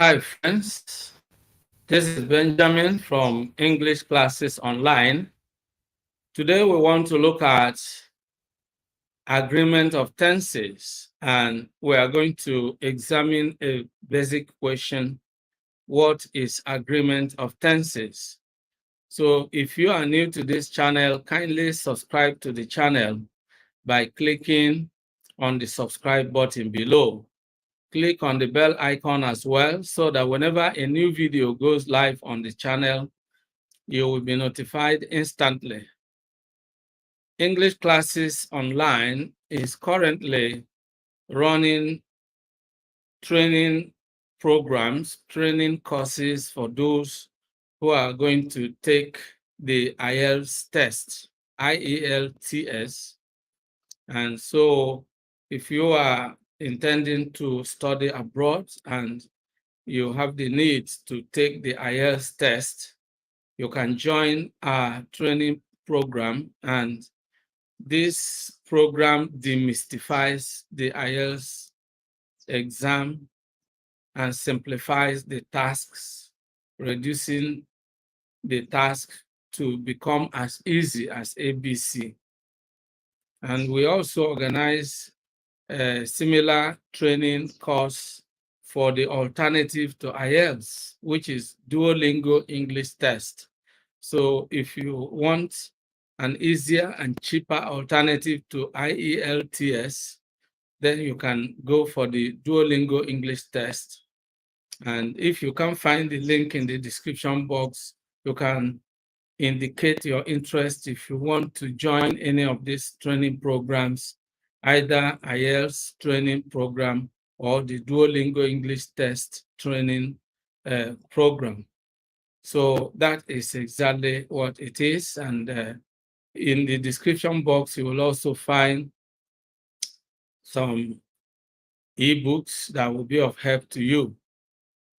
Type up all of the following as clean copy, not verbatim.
Hi, friends. This is Benjamin from English Classes Online. Today, we want to look at agreement of tenses, and we are going to examine a basic question. What is agreement of tenses? So if you are new to this channel, kindly subscribe to the channel by clicking on the subscribe button below. Click on the bell icon as well so that whenever a new video goes live on the channel, you will be notified instantly. English Classes Online is currently running training programs, training courses for those who are going to take the IELTS test, IELTS. And so if you are intending to study abroad and you have the need to take the IELTS test, you can join our training program, and this program demystifies the IELTS exam and simplifies the tasks, reducing the task to become as easy as ABC. And we also organize a similar training course for the alternative to IELTS, which is Duolingo English test. So if you want an easier and cheaper alternative to IELTS, then you can go for the Duolingo English test. And if you can't find the link in the description box, you can indicate your interest if you want to join any of these training programs, either IELTS training program or the Duolingo English test training program. So that is exactly what it is. And in the description box, you will also find some ebooks that will be of help to you.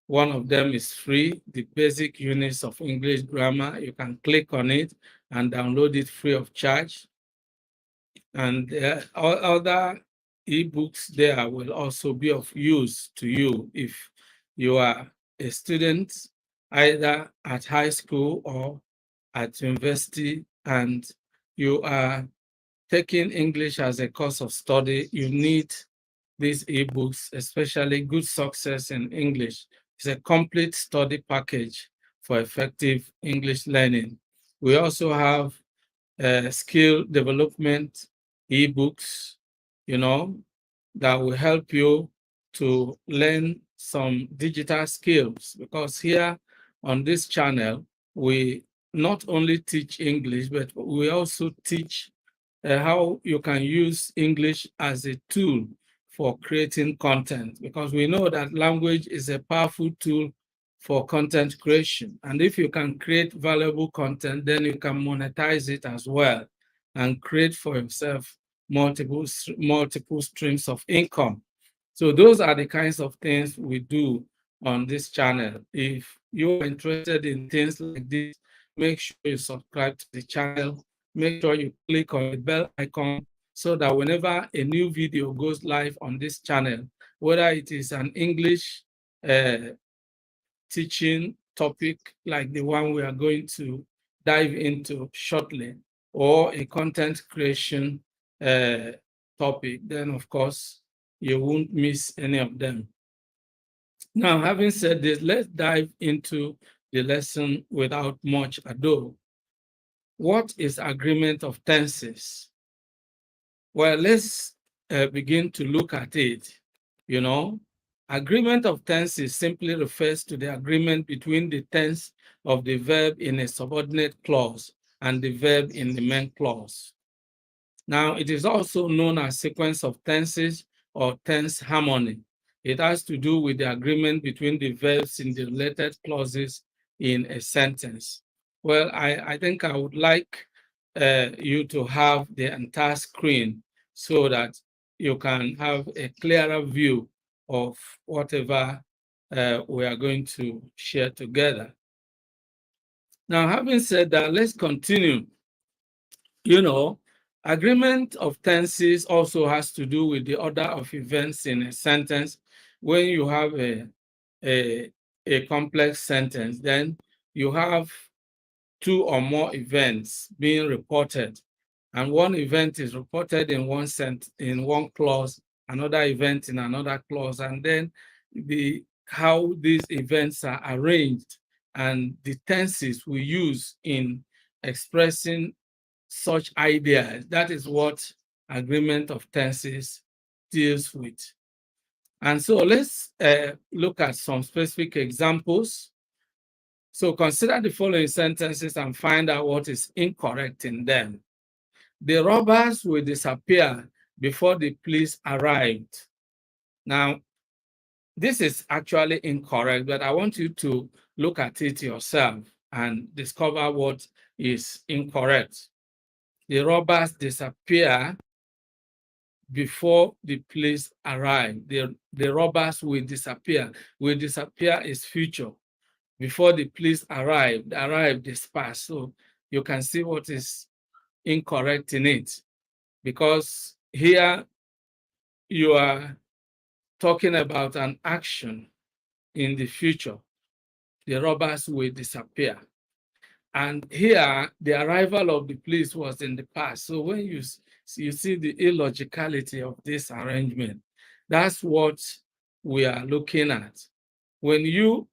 One of them is free, the basic units of English grammar. You can click on it and download it free of charge. And other ebooks there will also be of use to you if you are a student, either at high school or at university, and you are taking English as a course of study. You need these ebooks, especially Good Success in English. It's a complete study package for effective English learning. We also have skill development ebooks, that will help you to learn some digital skills, because here on this channel, we not only teach English, but we also teach how you can use English as a tool for creating content, because we know that language is a powerful tool for content creation. And if you can create valuable content, then you can monetize it as well and create for yourself multiple streams of income. So those are the kinds of things we do on this channel. If you're interested in things like this, make sure you subscribe to the channel. Make sure you click on the bell icon so that whenever a new video goes live on this channel, whether it is an English teaching topic like the one we are going to dive into shortly, or a content creation topic, then of course you won't miss any of them. Now, having said this, let's dive into the lesson without much ado. What is agreement of tenses? Well, let's begin to look at it. Agreement of tenses simply refers to the agreement between the tense of the verb in a subordinate clause and the verb in the main clause. Now, it is also known as sequence of tenses or tense harmony. It has to do with the agreement between the verbs in the related clauses in a sentence. Well, I think I would like you to have the entire screen so that you can have a clearer view of whatever we are going to share together. Now, having said that, let's continue. You know, agreement of tenses also has to do with the order of events in a sentence. When you have a complex sentence, then you have two or more events being reported. And one event is reported in one clause, another event in another clause, and then how these events are arranged and the tenses we use in expressing such ideas. That is what agreement of tenses deals with. And so let's look at some specific examples. So consider the following sentences and find out what is incorrect in them. The robbers will disappear before the police arrived. Now, this is actually incorrect, but I want you to look at it yourself and discover what is incorrect. The robbers disappear before the police arrive. The robbers will disappear. Will disappear is future. Before the police arrive is past. So you can see what is incorrect in it. Because here you are talking about an action in the future. The robbers will disappear. And here, the arrival of the police was in the past. So when you see the illogicality of this arrangement, that's what we are looking at. When you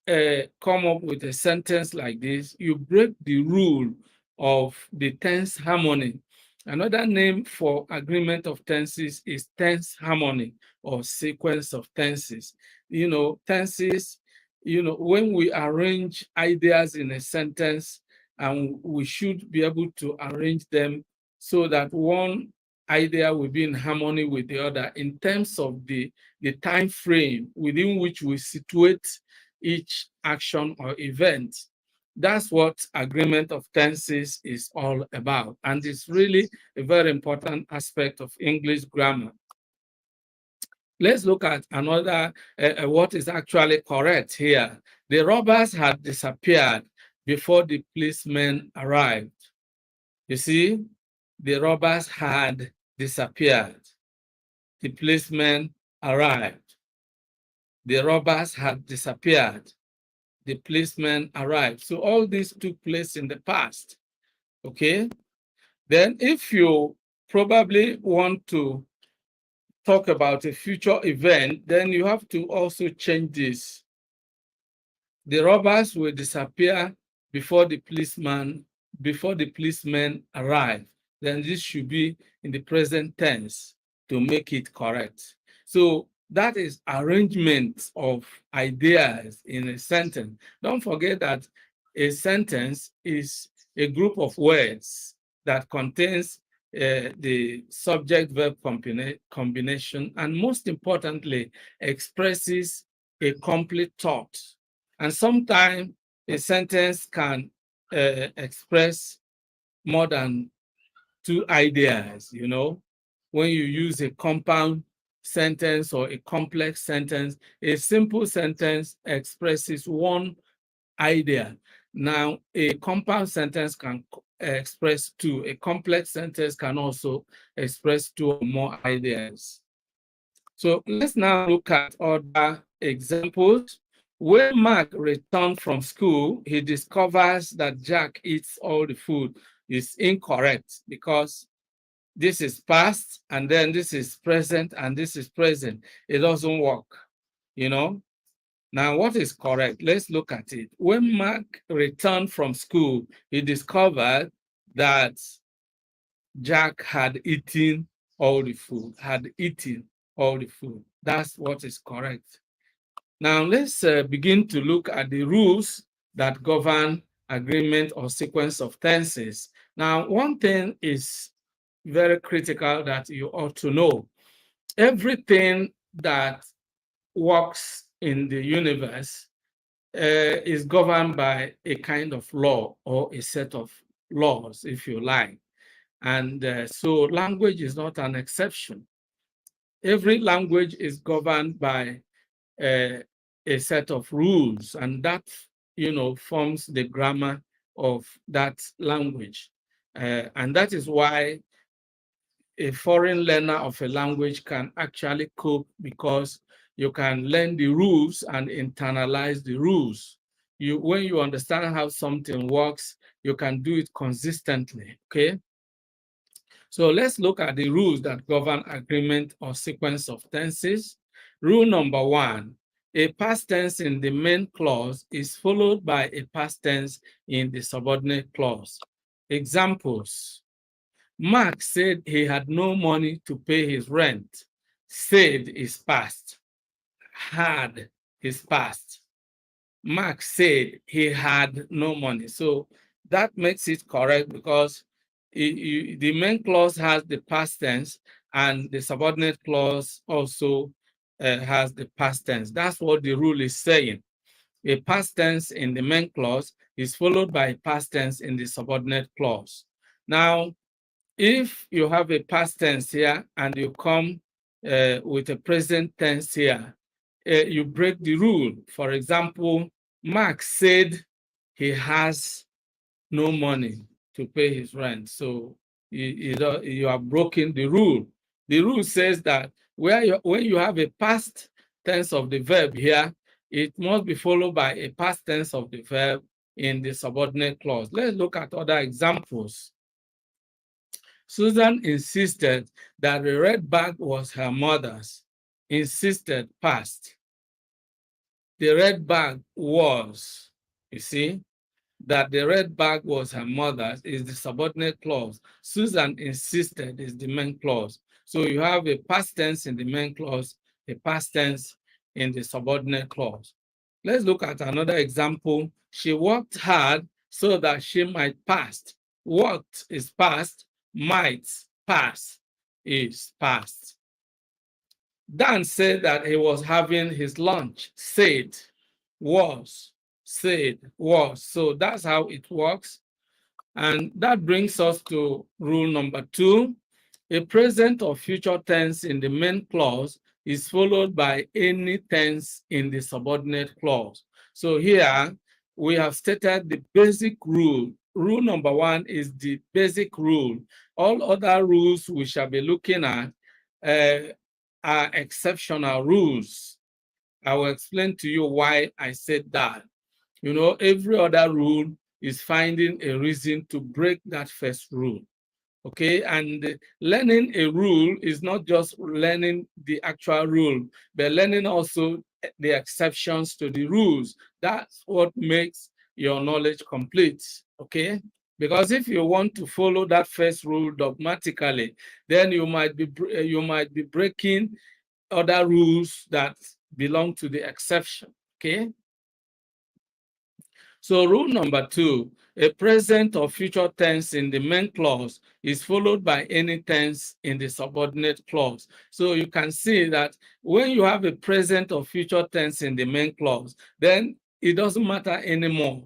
come up with a sentence like this, you break the rule of the tense harmony. Another name for agreement of tenses is tense harmony or sequence of tenses. You know, tenses, when we arrange ideas in a sentence, and we should be able to arrange them so that one idea will be in harmony with the other in terms of the time frame within which we situate each action or event. That's what agreement of tenses is all about. And it's really a very important aspect of English grammar. Let's look at another, what is actually correct here. The robbers had disappeared before the policemen arrived. You see, the robbers had disappeared. The policemen arrived. The robbers had disappeared. The policemen arrived. So all this took place in the past, okay? Then if you probably want to talk about a future event, then you have to also change this. The robbers will disappear before the policemen arrive. Then this should be in the present tense to make it correct. So that is arrangement of ideas in a sentence. Don't forget that a sentence is a group of words that contains the subject-verb combination, and most importantly, expresses a complete thought. And sometimes a sentence can express more than two ideas, When you use a compound sentence or a complex sentence, a simple sentence expresses one idea. Now, a compound sentence can express two. A complex sentence can also express two or more ideas. So let's now look at other examples. When Mark returned from school, he discovers that Jack eats all the food. Is incorrect because this is past and then this is present and this is present. It doesn't work, Now, what is correct? Let's look at it. When Mark returned from school, he discovered that Jack had eaten all the food, That's what is correct. Now, let's begin to look at the rules that govern agreement or sequence of tenses. Now, one thing is very critical that you ought to know. Everything that works in the universe is governed by a kind of law or a set of laws, if you like. And so language is not an exception. Every language is governed by a set of rules, and that, forms the grammar of that language. And that is why a foreign learner of a language can actually cope, because you can learn the rules and internalize the rules. When you understand how something works, you can do it consistently, okay? So let's look at the rules that govern agreement or sequence of tenses. Rule number 1, a past tense in the main clause is followed by a past tense in the subordinate clause. Examples: Mark said he had no money to pay his rent. Said is past. Had is past. Mark said he had no money. So that makes it correct, because the main clause has the past tense, and the subordinate clause also has the past tense. That's what the rule is saying. A past tense in the main clause is followed by a past tense in the subordinate clause. Now, if you have a past tense here and you come with a present tense here, you break the rule. For example, Mark said he has no money to pay his rent. So you are breaking the rule. The rule says that when you have a past tense of the verb here, it must be followed by a past tense of the verb in the subordinate clause. Let's look at other examples. Susan insisted that the red bag was her mother's. Insisted, past. The red bag was, you see, that the red bag was her mother's is the subordinate clause. Susan insisted is the main clause. So you have a past tense in the main clause, a past tense in the subordinate clause. Let's look at another example. She worked hard so that she might pass. Worked is past, might pass is past. Dan said that he was having his lunch. Said, was, said, was. So that's how it works. And that brings us to rule number 2. A present or future tense in the main clause is followed by any tense in the subordinate clause. So here we have stated the basic rule. Rule number 1 is the basic rule. All other rules we shall be looking at are exceptional rules. I will explain to you why I said that. Every other rule is finding a reason to break that first rule. Okay, and learning a rule is not just learning the actual rule, but learning also the exceptions to the rules. That's what makes your knowledge complete, okay? Because if you want to follow that first rule dogmatically, then you might be breaking other rules that belong to the exception, okay? So rule number 2, a present or future tense in the main clause is followed by any tense in the subordinate clause. So you can see that when you have a present or future tense in the main clause, then it doesn't matter anymore.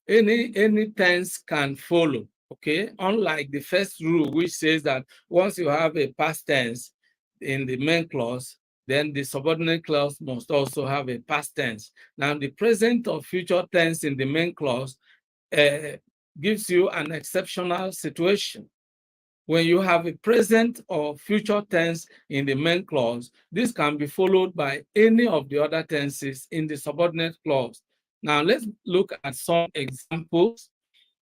Any tense can follow, okay? Unlike the first rule, which says that once you have a past tense in the main clause, then the subordinate clause must also have a past tense. Now, the present or future tense in the main clause gives you an exceptional situation. When you have a present or future tense in the main clause, this can be followed by any of the other tenses in the subordinate clause. Now, let's look at some examples.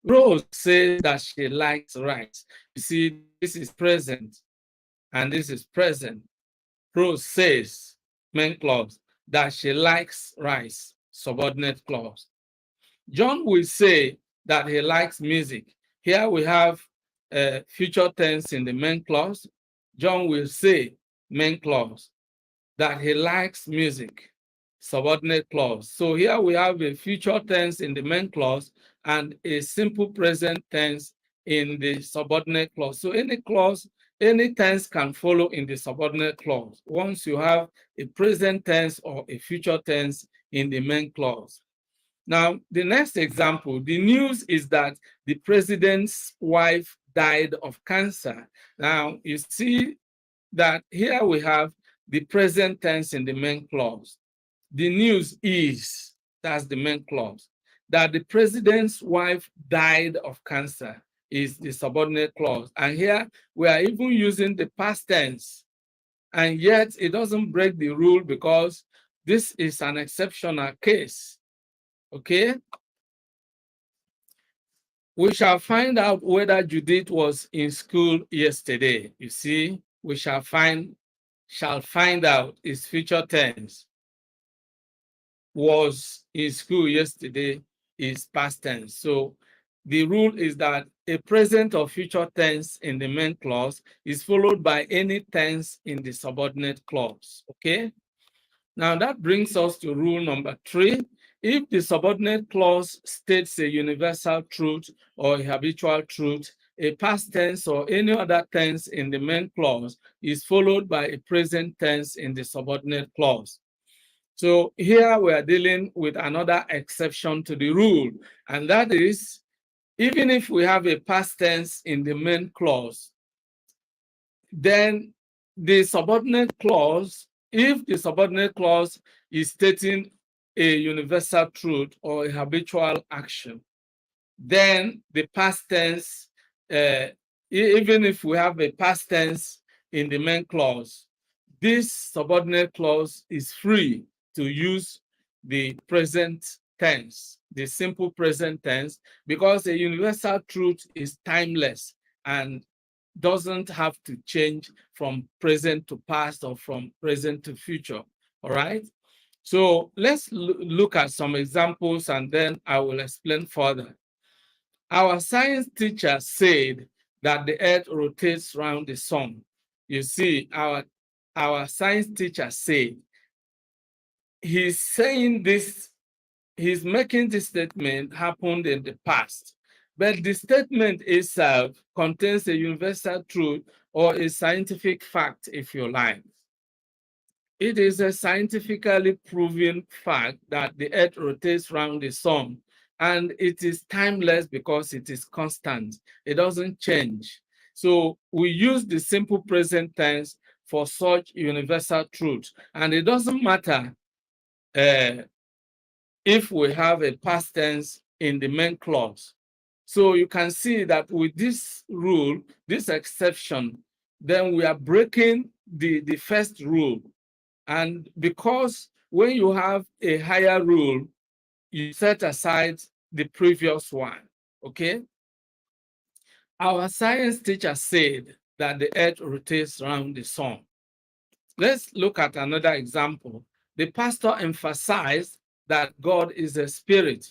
Rose says that she likes rice. You see, this is present and this is present. Rose says, main clause, that she likes rice, subordinate clause. John will say that he likes music. Here we have a future tense in the main clause. John will say, main clause, that he likes music, subordinate clause. So here we have a future tense in the main clause and a simple present tense in the subordinate clause. So any clause, any tense can follow in the subordinate clause once you have a present tense or a future tense in the main clause. Now, the next example, the news is that the president's wife died of cancer. Now, you see that here we have the present tense in the main clause. The news is, that's the main clause, that the president's wife died of cancer is the subordinate clause. And here we are even using the past tense. And yet it doesn't break the rule because this is an exceptional case. Okay? We shall find out whether Judith was in school yesterday. You see, we shall find out is future tense. Was in school yesterday is past tense. So the rule is that a present or future tense in the main clause is followed by any tense in the subordinate clause. Okay? Now that brings us to rule number 3. If the subordinate clause states a universal truth or a habitual truth, a past tense or any other tense in the main clause is followed by a present tense in the subordinate clause. So here we are dealing with another exception to the rule, and that is, even if we have a past tense in the main clause, then the subordinate clause, if the subordinate clause is stating a universal truth or a habitual action, then the past tense, even if we have a past tense in the main clause, this subordinate clause is free to use the present tense, the simple present tense, because a universal truth is timeless and doesn't have to change from present to past or from present to future. All right? So let's look at some examples and then I will explain further. Our science teacher said that the earth rotates around the sun. You see, our science teacher said, he's saying this, he's making this statement happened in the past, but the statement itself contains a universal truth or a scientific fact, if you like. It is a scientifically proven fact that the earth rotates around the sun, and it is timeless because it is constant. It doesn't change. So we use the simple present tense for such universal truth, and it doesn't matter if we have a past tense in the main clause. So you can see that with this rule, this exception, then we are breaking the first rule. And because when you have a higher rule, you set aside the previous one, okay? Our science teacher said that the earth rotates around the sun. Let's look at another example. The pastor emphasized that God is a spirit.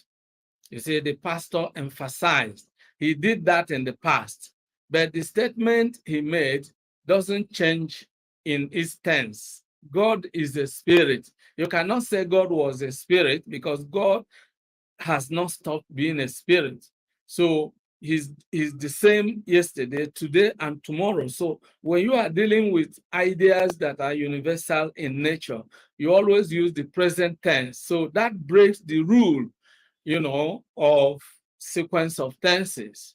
You see, the pastor emphasized. He did that in the past, but the statement he made doesn't change in its tense. God is a spirit. You cannot say God was a spirit because God has not stopped being a spirit. So he's the same yesterday, today, and tomorrow. So when you are dealing with ideas that are universal in nature, you always use the present tense. So that breaks the rule, you know, of sequence of tenses,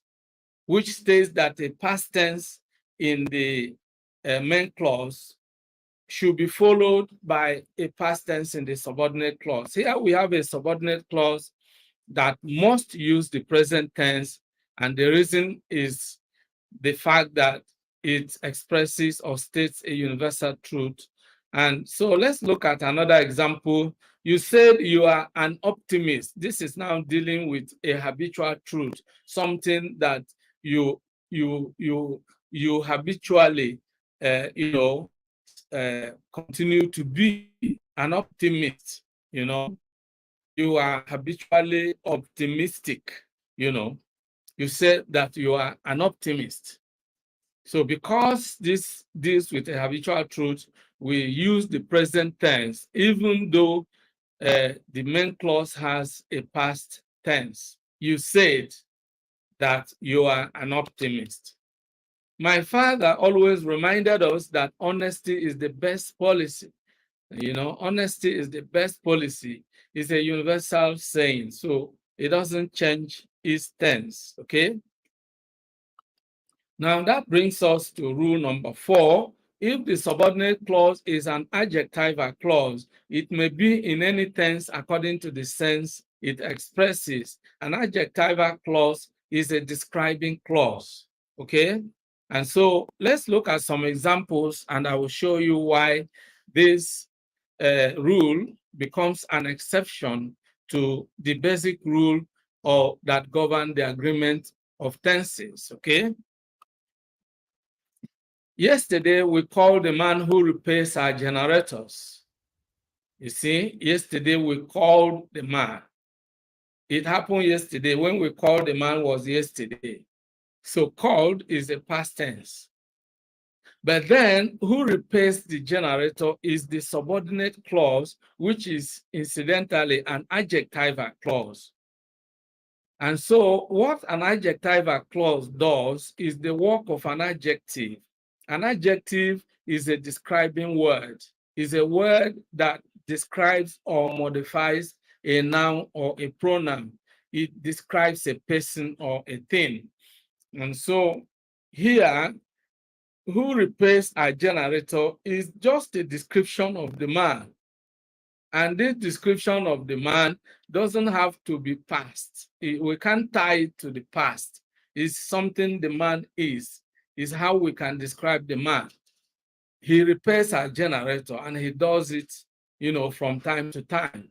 which states that a past tense in the main clause should be followed by a past tense in the subordinate clause. Here we have a subordinate clause that must use the present tense, and the reason is the fact that it expresses or states a universal truth. And so let's look at another example. You said you are an optimist. This is now dealing with a habitual truth, something that you habitually, continue to be an optimist. You know, you are habitually optimistic. You know, you said that you are an optimist. So because this deals with a habitual truth, we use the present tense, even though the main clause has a past tense. You said that you are an optimist. My father always reminded us that honesty is the best policy. You know, honesty is the best policy. It's a universal saying, so it doesn't change its tense, okay? Now that brings us to rule number 4. If the subordinate clause is an adjectival clause, it may be in any tense according to the sense it expresses. An adjectival clause is a describing clause, okay? And so let's look at some examples and I will show you why this rule becomes an exception to the basic rule that govern the agreement of tenses, okay? Yesterday, we called the man who repairs our generators. You see, yesterday we called the man. It happened yesterday. When we called the man was yesterday. So called is a past tense. But then who repairs the generator is the subordinate clause, which is incidentally an adjectival clause. And so what an adjectival clause does is the work of an adjective. An adjective is a describing word. It's a word that describes or modifies a noun or a pronoun. It describes a person or a thing. And so here, who repairs a generator is just a description of the man. And this description of the man doesn't have to be past. We can't tie it to the past. It's something the man is how we can describe the man. He repairs a generator and he does it, you know, from time to time.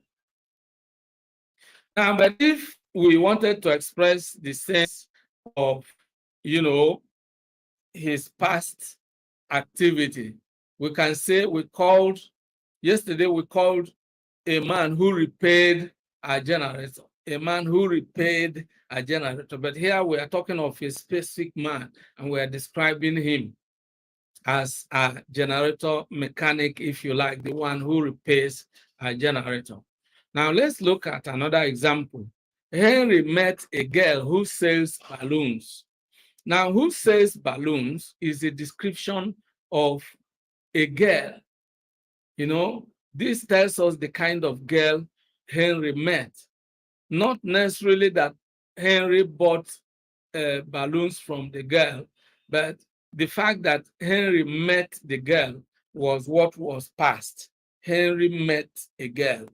Now, but if we wanted to express the sense of, you know, his past activity, we can say yesterday we called a man who repaired a generator, a man who repaired a generator. But here we are talking of a specific man and we are describing him as a generator mechanic, if you like, the one who repairs a generator. Now let's look at another example. Henry met a girl who sells balloons. Now, who sells balloons is a description of a girl. You know, this tells us the kind of girl Henry met. Not necessarily that Henry bought balloons from the girl, but the fact that Henry met the girl was what was past. Henry met a girl.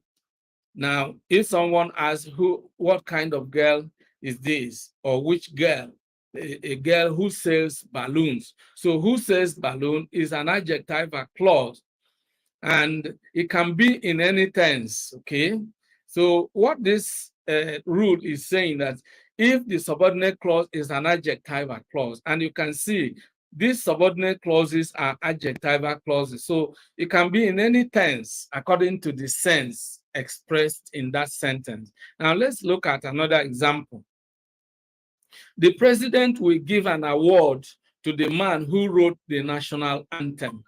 Now, if someone asks what kind of girl is this, or which girl, a girl who sells balloons. So who sells balloon is an adjectival clause, and it can be in any tense, okay? So what this rule is saying that if the subordinate clause is an adjectival clause, and you can see these subordinate clauses are adjectival clauses, so it can be in any tense according to the sense expressed in that sentence. Now let's look at another example. The president will give an award to the man who wrote the national anthem.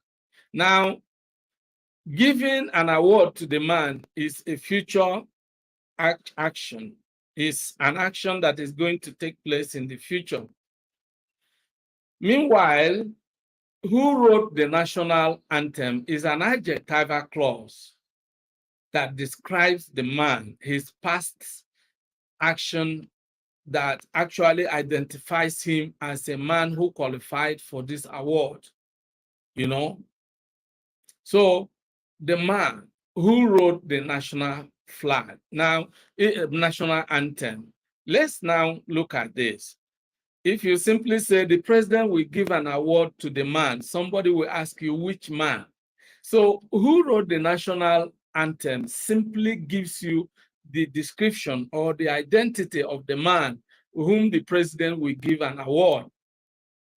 Now, giving an award to the man is a future action. It's an action that is going to take place in the future. Meanwhile, who wrote the national anthem is an adjectival clause that describes the man, his past action that actually identifies him as a man who qualified for this award, you know? So the man who wrote the national flag, now, national anthem. Let's now look at this. If you simply say the president will give an award to the man, somebody will ask you which man. So who wrote the national anthem simply gives you the description or the identity of the man whom the president will give an award.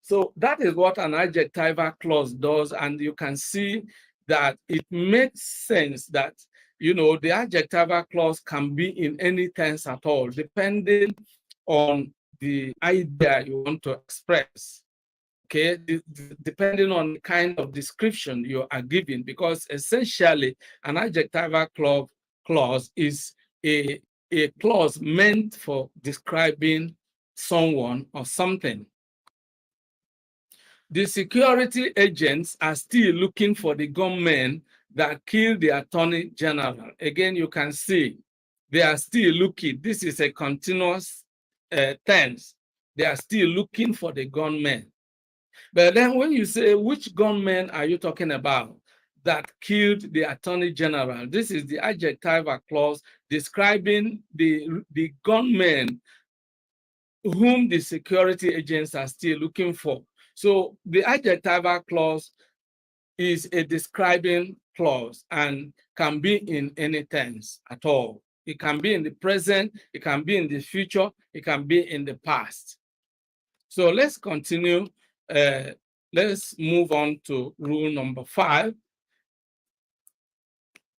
So that is what an adjectival clause does, and you can see that it makes sense that, you know, the adjectival clause can be in any tense at all, depending on the idea you want to express, okay, depending on the kind of description you are giving, because essentially an adjectival clause is a clause meant for describing someone or something. The security agents are still looking for the gunmen that killed the Attorney General. Again, you can see they are still looking. This is a continuous tense. They are still looking for the gunmen. But then when you say, which gunmen are you talking about that killed the Attorney General? This is the adjectival clause describing the gunmen whom the security agents are still looking for. So the adjectival clause is a describing clause and can be in any tense at all. It can be in the present, it can be in the future, it can be in the past. So let's continue. Let's move on to rule number 5.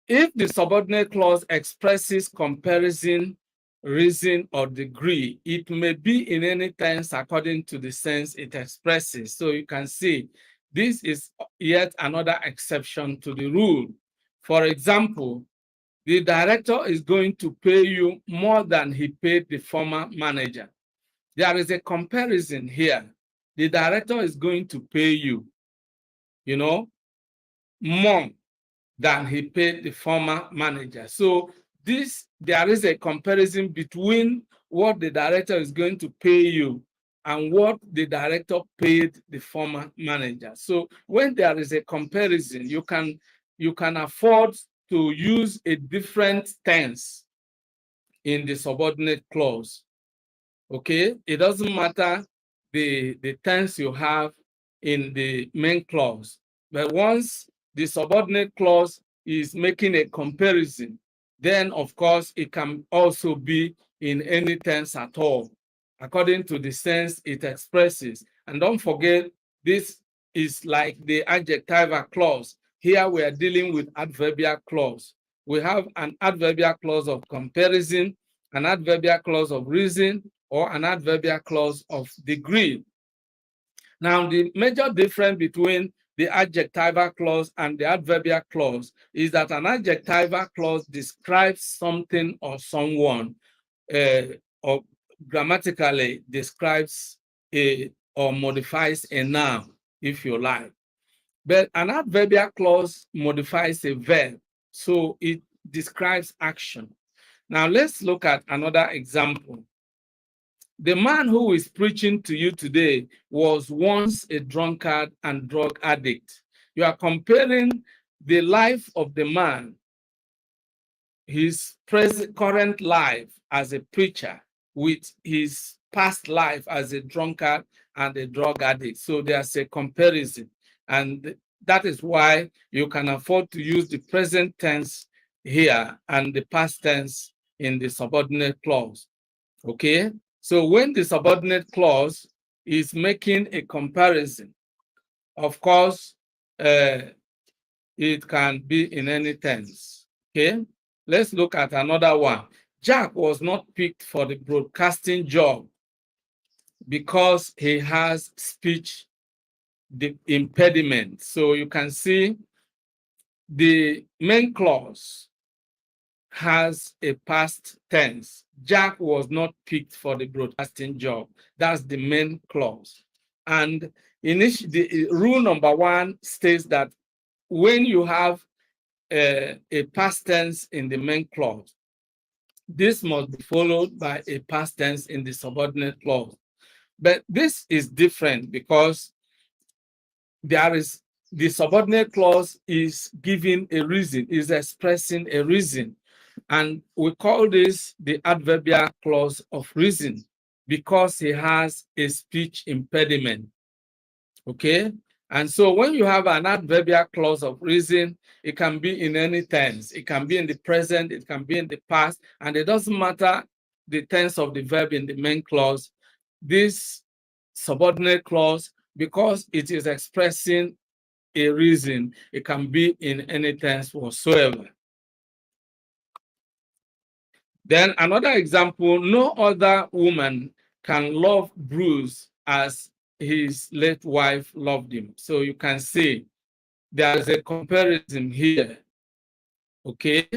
If the subordinate clause expresses comparison, reason, or degree, it may be in any tense according to the sense it expresses. So you can see this is yet another exception to the rule. For example, the director is going to pay you more than he paid the former manager. There is a comparison here. The director is going to pay you, more than he paid the former manager. So there is a comparison between what the director is going to pay you and what the director paid the former manager. So when there is a comparison, you can afford to use a different tense in the subordinate clause. Okay, it doesn't matter the tense you have in the main clause, but once the subordinate clause is making a comparison, then of course it can also be in any tense at all, according to the sense it expresses. And don't forget, this is like the adjectival clause. Here we are dealing with adverbial clause. We have an adverbial clause of comparison, an adverbial clause of reason, or an adverbial clause of degree. Now, the major difference between the adjectival clause and the adverbial clause is that an adjectival clause describes something or someone, or grammatically describes or modifies a noun, if you like. But an adverbial clause modifies a verb, so it describes action. Now, let's look at another example. The man who is preaching to you today was once a drunkard and drug addict. You are comparing the life of the man, his current life as a preacher, with his past life as a drunkard and a drug addict. So there's a comparison. And that is why you can afford to use the present tense here and the past tense in the subordinate clause. Okay? So when the subordinate clause is making a comparison, of course, it can be in any tense. Okay, let's look at another one. Jack was not picked for the broadcasting job because he has speech impediment. So you can see the main clause has a past tense. Jack was not picked for the broadcasting job. That's the main clause. And the rule number 1 states that when you have a past tense in the main clause, this must be followed by a past tense in the subordinate clause. But this is different because the subordinate clause is giving a reason, is expressing a reason. And we call this the adverbial clause of reason because he has a speech impediment. Okay? And so when you have an adverbial clause of reason, it can be in any tense. It can be in the present, it can be in the past, and it doesn't matter the tense of the verb in the main clause. This subordinate clause, because it is expressing a reason, it can be in any tense whatsoever. Then another example, no other woman can love Bruce as his late wife loved him. So you can see there is a comparison here. Okay?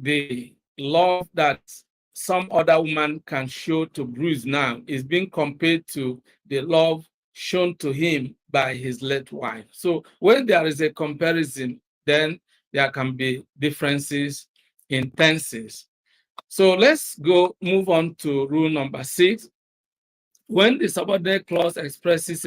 the love that some other woman can show to Bruce now is being compared to the love shown to him by his late wife. So when there is a comparison, then there can be differences in tenses. So let's move on to rule number 6. When the subordinate clause expresses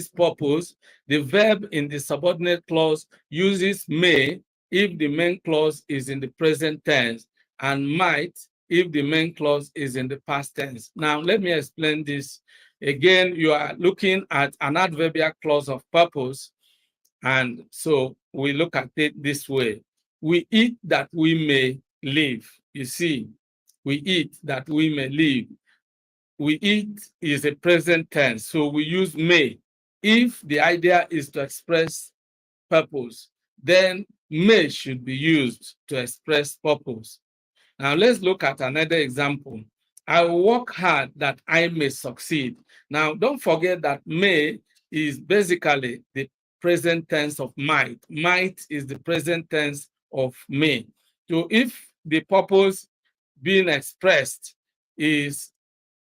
purpose, the verb in the subordinate clause uses may if the main clause is in the present tense and might if the main clause is in the past tense. Now, let me explain this. Again, you are looking at an adverbial clause of purpose, and so we look at it this way. We eat that we may live. You see, we eat that we may live. We eat is a present tense, so we use may. If the idea is to express purpose, then may should be used to express purpose. Now let's look at another example. I will work hard that I may succeed. Now don't forget that may is basically the present tense of might. Might is the present tense of may. So if the purpose being expressed is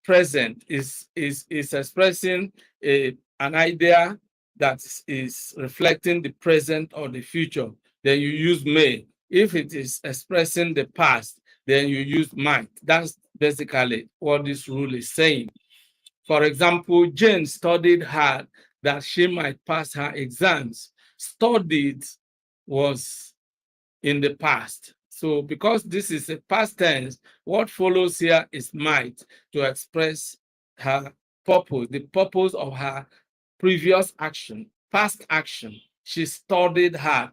present, is expressing an idea that is reflecting the present or the future, then you use may. If it is expressing the past, then you use might. That's basically what this rule is saying. For example, Jane studied hard that she might pass her exams. Studied was in the past. So because this is a past tense, what follows here is might to express her purpose, the purpose of her previous action, past action. She studied hard,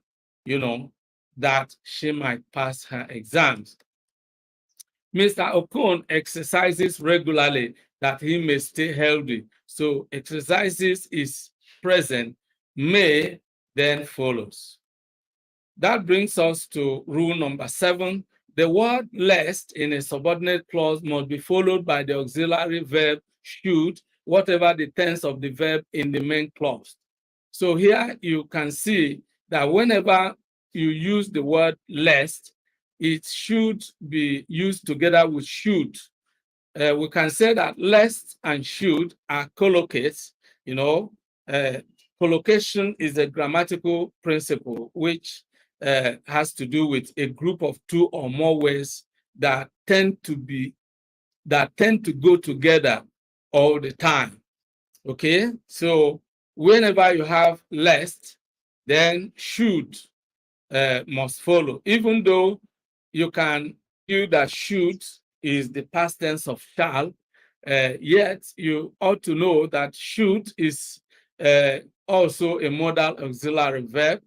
that she might pass her exams. Mr. Okon exercises regularly that he may stay healthy. So exercises is present, may then follows. That brings us to rule number 7. The word lest in a subordinate clause must be followed by the auxiliary verb should, whatever the tense of the verb in the main clause. So here you can see that whenever you use the word lest, it should be used together with should. We can say that lest and should are collocates. Collocation is a grammatical principle which has to do with a group of two or more words that tend to go together all the time. Okay, so whenever you have lest, then should must follow, even though you can argue that should is the past tense of shall, yet you ought to know that should is also a modal auxiliary verb,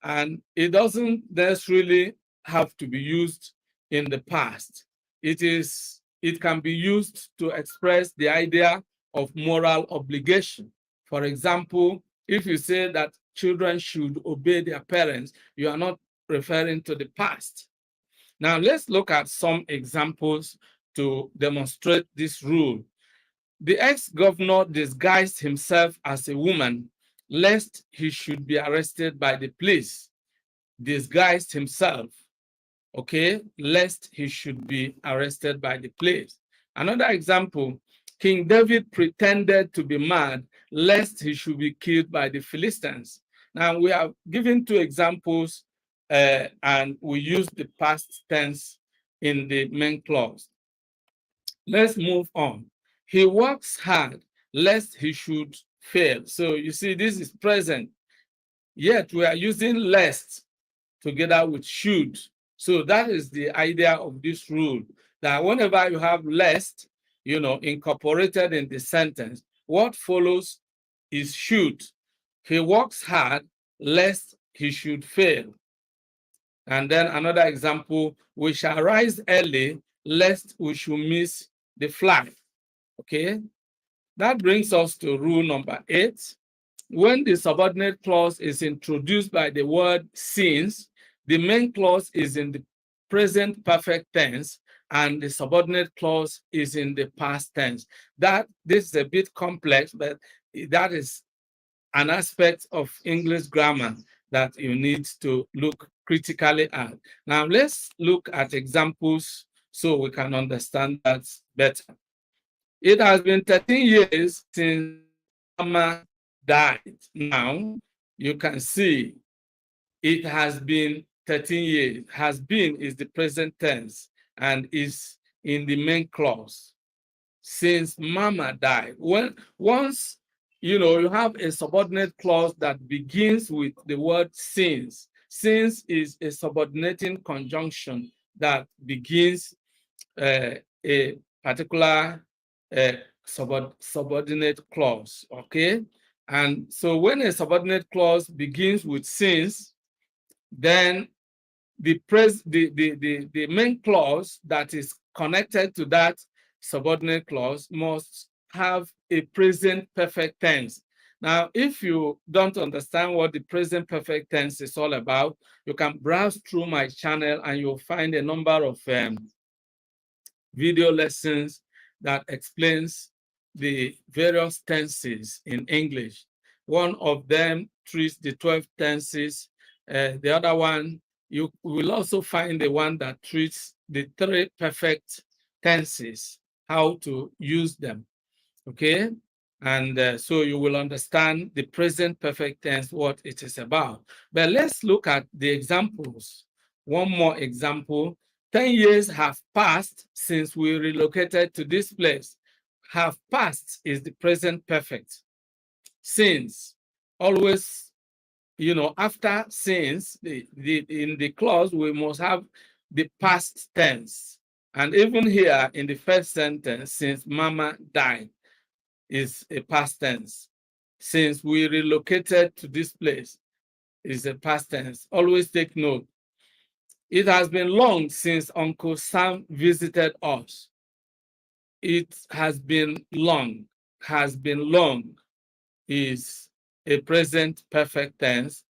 and it doesn't necessarily have to be used in the past. It can be used to express the idea of moral obligation. For example, if you say that children should obey their parents, you are not referring to the past. Now, let's look at some examples to demonstrate this rule. The ex-governor disguised himself as a woman lest he should be arrested by the police. Disguised himself, okay, lest he should be arrested by the police. Another example, King David pretended to be mad lest he should be killed by the Philistines. Now, we have given 2 examples and we use the past tense in the main clause. Let's move on. He works hard lest he should fail. So you see, this is present, yet we are using lest together with should. So that is the idea of this rule, that whenever you have lest, incorporated in the sentence, what follows is should. He works hard lest he should fail. And then another example, we shall rise early lest we should miss the flight. Okay, that brings us to rule number 8. When the subordinate clause is introduced by the word since, the main clause is in the present perfect tense and the subordinate clause is in the past tense. This is a bit complex, but that is an aspect of English grammar that you need to look critically at. Now, let's look at examples so we can understand that better. It has been 13 years since Mama died. Now, you can see it has been 13 years. Has been is the present tense and is in the main clause. Since Mama died. Once you have a subordinate clause that begins with the word since. Since is a subordinating conjunction that begins a particular subordinate clause, okay? And so when a subordinate clause begins with since, then the main clause that is connected to that subordinate clause must have a present perfect tense. Now, if you don't understand what the present perfect tense is all about, you can browse through my channel and you'll find a number of video lessons that explains the various tenses in English. One of them treats the 12 tenses. The other one, you will also find the one that treats the 3 perfect tenses, how to use them, okay? And so you will understand the present perfect tense, what it is about. But let's look at the examples. One more example. 10 years have passed since we relocated to this place. Have passed is the present perfect. Since, always, after since, in the clause, we must have the past tense. And even here in the first sentence, since Mama died, is a past tense. Since we relocated to this place, is a past tense. Always take note. It has been long since Uncle Sam visited us. It has been long is a present perfect tense.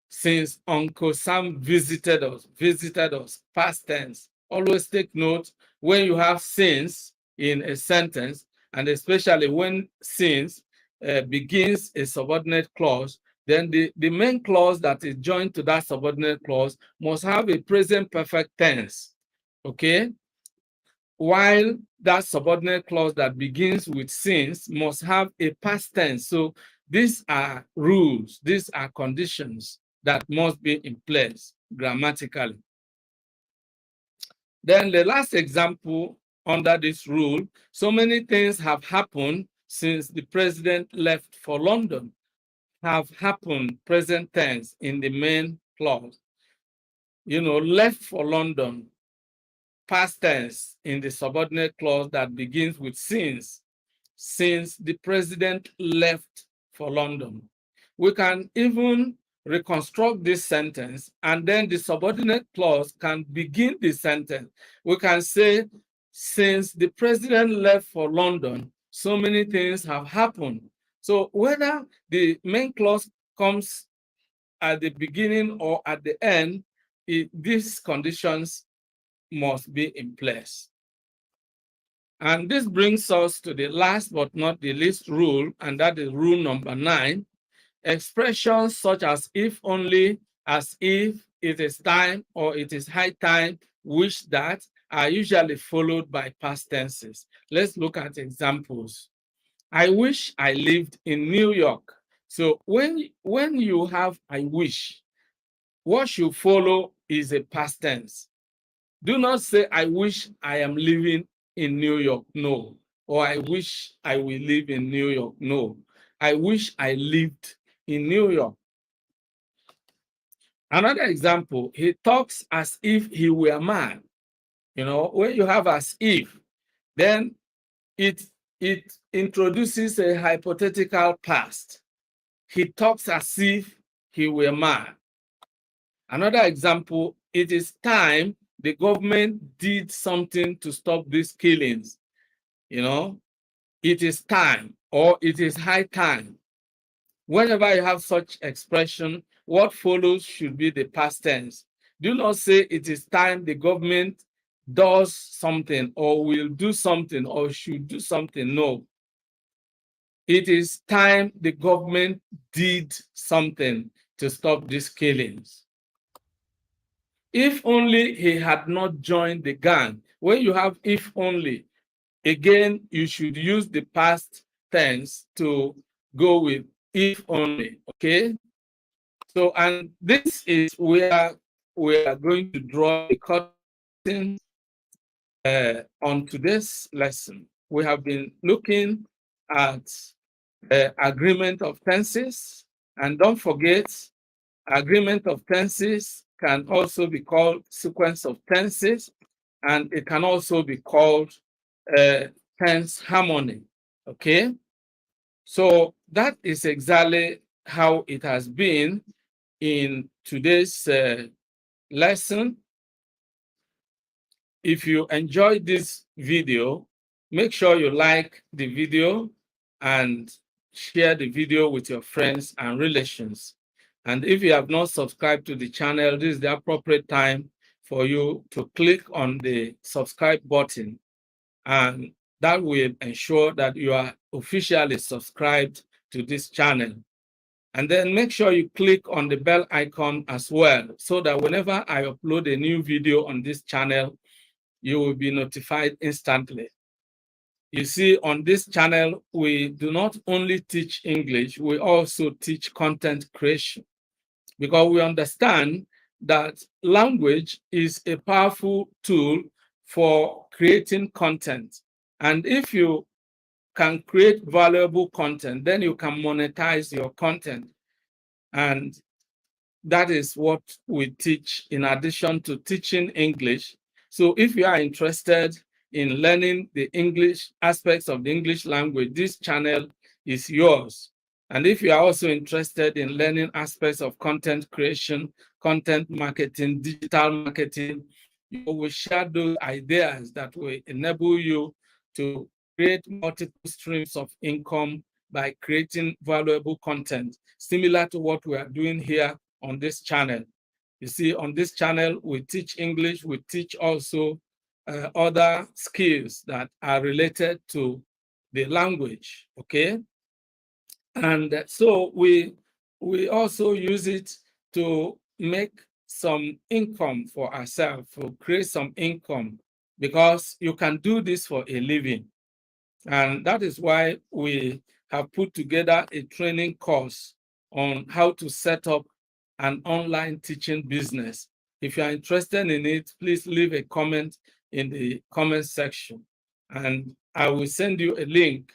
Since Uncle Sam visited us, past tense. Always take note when you have since in a sentence, and especially when since begins a subordinate clause, then the main clause that is joined to that subordinate clause must have a present perfect tense, okay? While that subordinate clause that begins with since must have a past tense. So these are rules, these are conditions that must be in place grammatically. Then the last example under this rule, so many things have happened since the president left for London. Have happened, present tense in the main clause. Left for London, past tense in the subordinate clause that begins with since the president left for London. We can even reconstruct this sentence, and then the subordinate clause can begin the sentence. We can say, since the president left for London, so many things have happened. So whether the main clause comes at the beginning or at the end, these conditions must be in place. And this brings us to the last but not the least rule, and that is rule number 9. Expressions such as if only, as if, it is time, or it is high time, wish that, are usually followed by past tenses. Let's look at examples. I wish I lived in New York. So when you have I wish, what should follow is a past tense. Do not say, I wish I am living in New York. No. Or I wish I will live in New York. No. I wish I lived in New York. Another example, he talks as if he were mad. When you have as if, then it introduces a hypothetical past. He talks as if he were mad. Another example, it is time the government did something to stop these killings. It is time, or it is high time. Whenever you have such expression, what follows should be the past tense. Do not say it is time the government does something, or will do something, or should do something. No. It is time the government did something to stop these killings. If only he had not joined the gang. When you have if only, again, you should use the past tense to go with if only, okay? So, and this is where we are going to draw the curtain on today's lesson. We have been looking at agreement of tenses, and don't forget, agreement of tenses can also be called sequence of tenses, and it can also be called tense harmony, okay? So that is exactly how it has been in today's lesson. If you enjoyed this video, make sure you like the video and share the video with your friends and relations. And if you have not subscribed to the channel, this is the appropriate time for you to click on the subscribe button, and that will ensure that you are officially subscribed to this channel. And then make sure you click on the bell icon as well, so that whenever I upload a new video on this channel, you will be notified instantly. You see, on this channel, we do not only teach English, we also teach content creation, because we understand that language is a powerful tool for creating content. And if you can create valuable content, then you can monetize your content. And that is what we teach in addition to teaching English. So if you are interested in learning the English aspects of the English language, this channel is yours. And if you are also interested in learning aspects of content creation, content marketing, digital marketing, you will share those ideas that will enable you to create multiple streams of income by creating valuable content, similar to what we are doing here on this channel. You see, on this channel, we teach English, we teach also other skills that are related to the language, okay? And so we also use it to make some income for ourselves, to create some income, because you can do this for a living. And that is why we have put together a training course on how to set up an online teaching business. If you are interested in it, please leave a comment in the comment section, and I will send you a link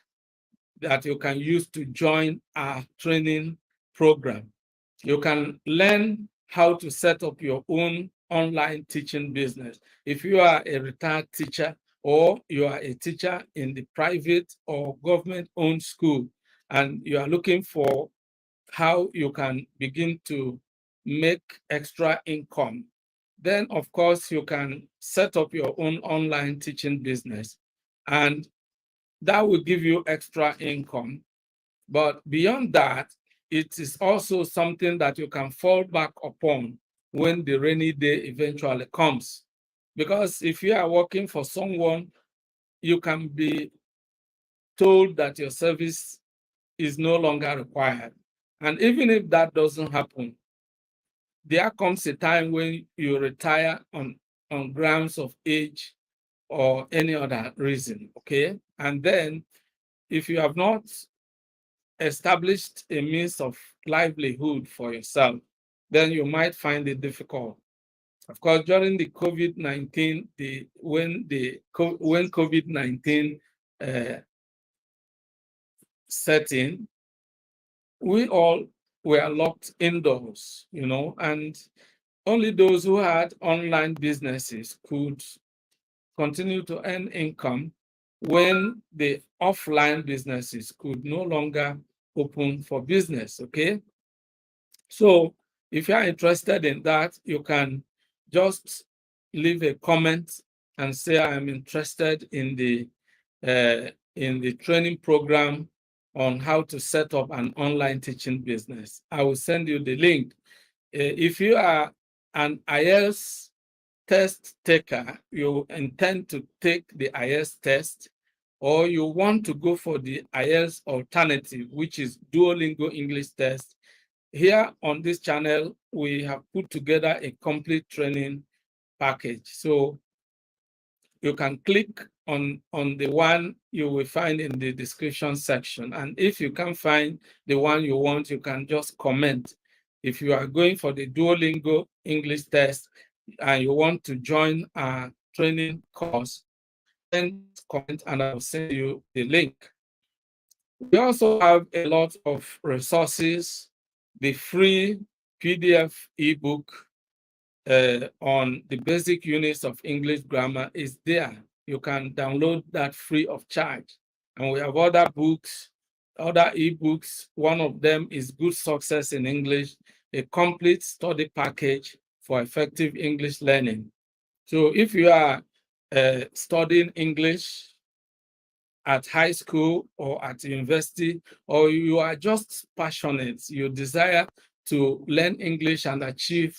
that you can use to join our training program. You can learn how to set up your own online teaching business. If you are a retired teacher, or you are a teacher in the private or government-owned school, and you are looking for how you can begin to make extra income, then of course you can set up your own online teaching business, and that will give you extra income. But beyond that, it is also something that you can fall back upon when the rainy day eventually comes. Because if you are working for someone, you can be told that your service is no longer required. And even if that doesn't happen, there comes a time when you retire on grounds of age or any other reason, okay? And then if you have not established a means of livelihood for yourself, then you might find it difficult. Of course, during the COVID-19, when COVID-19 set in, we all were locked indoors, and only those who had online businesses could continue to earn income when the offline businesses could no longer open for business, okay? So if you are interested in that, you can just leave a comment and say, I'm interested in the training program on how to set up an online teaching business. I will send you the link. If you are an IELTS test taker, you intend to take the IELTS test, or you want to go for the IELTS alternative, which is Duolingo English test, here on this channel, we have put together a complete training package. So you can click on the one you will find in the description section. And if you can't find the one you want, you can just comment. If you are going for the Duolingo English test and you want to join our training course, then comment and I'll send you the link. We also have a lot of resources. The free PDF ebook on the basic units of English grammar is there. You can download that free of charge. And we have other books, other ebooks. One of them is Good Success in English, a complete study package for effective English learning. So if you are studying English at high school or at university, or you are just passionate, you desire to learn English and achieve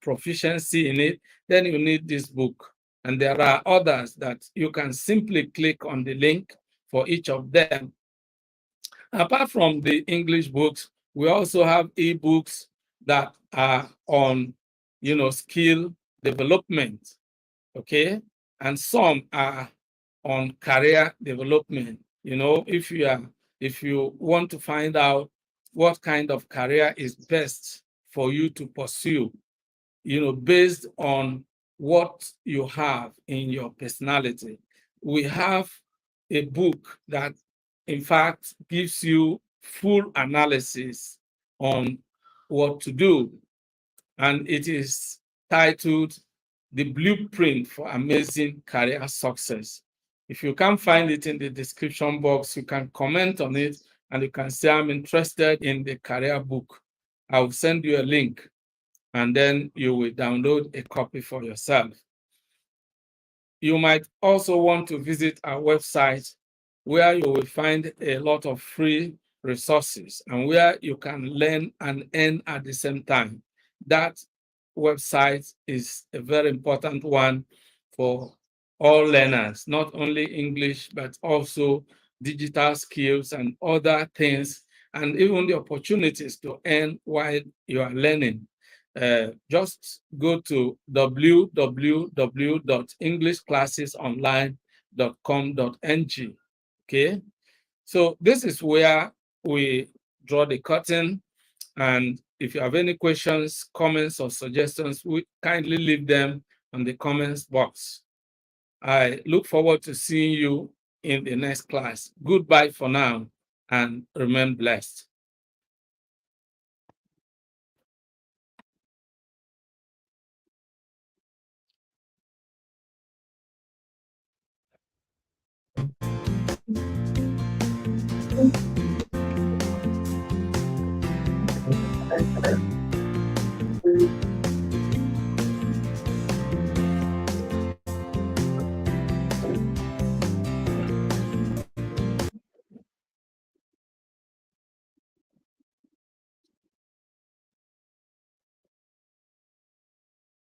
proficiency in it, then you need this book. And there are others that you can simply click on the link for each of them. Apart from the English books, we also have ebooks that are on, skill development, okay? And some are on career development. If you want to find out what kind of career is best for you to pursue, based on what you have in your personality, we have a book that, in fact, gives you full analysis on what to do. And it is titled The Blueprint for Amazing Career Success. If you can't find it in the description box, you can comment on it and you can say, I'm interested in the career book. I will send you a link and then you will download a copy for yourself. You might also want to visit our website where you will find a lot of free resources and where you can learn and earn at the same time. That website is a very important one for all learners, not only English, but also digital skills and other things, and even the opportunities to earn while you are learning. Just go to www.englishclassesonline.com.ng. Okay, so this is where we draw the curtain. And if you have any questions, comments, or suggestions, we kindly leave them on the comments box. I look forward to seeing you in the next class. Goodbye for now, and remain blessed.